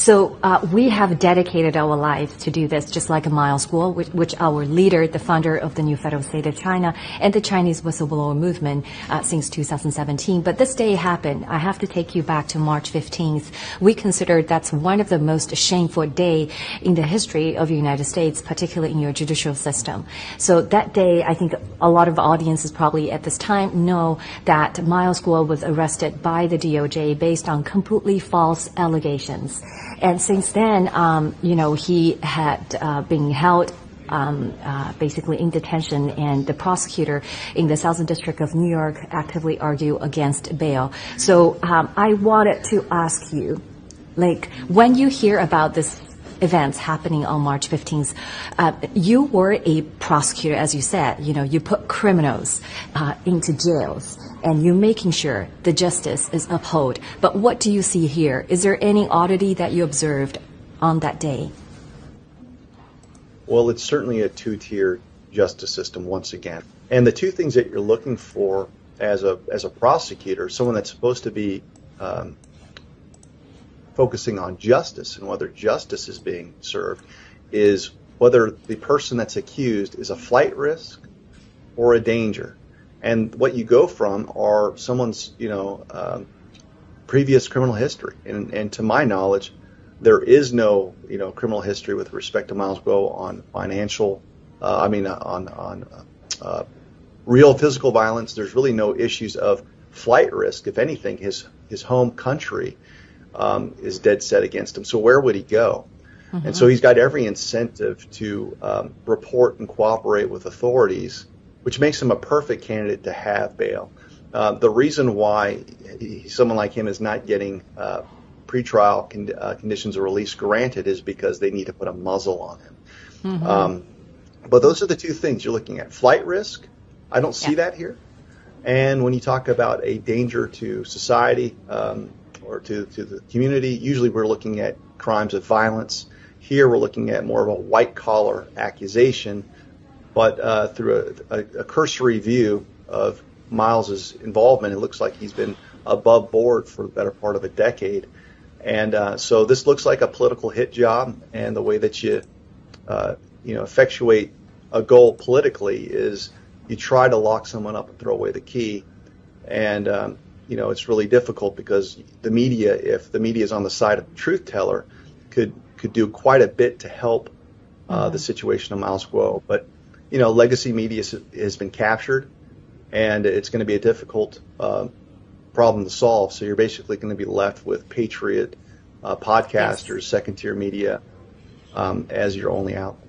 So we have dedicated our lives to do this, just like Miles Guo, which our leader, the founder of the new federal state of China and the Chinese whistleblower movement since 2017. But this day happened. I have to take you back to March 15th. We consider that's one of the most shameful day in the history of the United States, particularly in your judicial system. So that day, I think a lot of audiences probably at this time know that Miles Guo was arrested by the DOJ based on completely false allegations. And since then, he had been held basically in detention, and the prosecutor in the Southern District of New York actively argued against bail. So I wanted to ask you, when you hear about this events happening on March 15th, you were a prosecutor, as you said. You put criminals into jails, and you're making sure the justice is upheld. But what do you see here? Is there any oddity that you observed on that day? Well, it's certainly a two-tier justice system once again. And the two things that you're looking for as a prosecutor, someone that's supposed to be focusing on justice and whether justice is being served, is whether the person that's accused is a flight risk or a danger. And what you go from are someone's, previous criminal history. And to my knowledge, there is no, criminal history with respect to Miles Guo on real physical violence. There's really no issues of flight risk. If anything, his home country is dead set against him. So where would he go? Mm-hmm. And so he's got every incentive to report and cooperate with authorities, which makes him a perfect candidate to have bail. The reason why someone like him is not getting pretrial conditions of release granted is because they need to put a muzzle on him. Mm-hmm. But those are the two things you're looking at. Flight risk, I don't see that here. And when you talk about a danger to society or to the community, usually we're looking at crimes of violence. Here we're looking at more of a white-collar accusation, but through a cursory view of Miles's involvement, it looks like he's been above board for the better part of a decade. And so this looks like a political hit job, and the way that you effectuate a goal politically is you try to lock someone up and throw away the key. And it's really difficult because the media, if the media is on the side of the truth teller, could do quite a bit to help the situation of Miles Guo. But legacy media has been captured, and it's going to be a difficult problem to solve. So you're basically going to be left with patriot podcasters, second-tier media as your only outlet.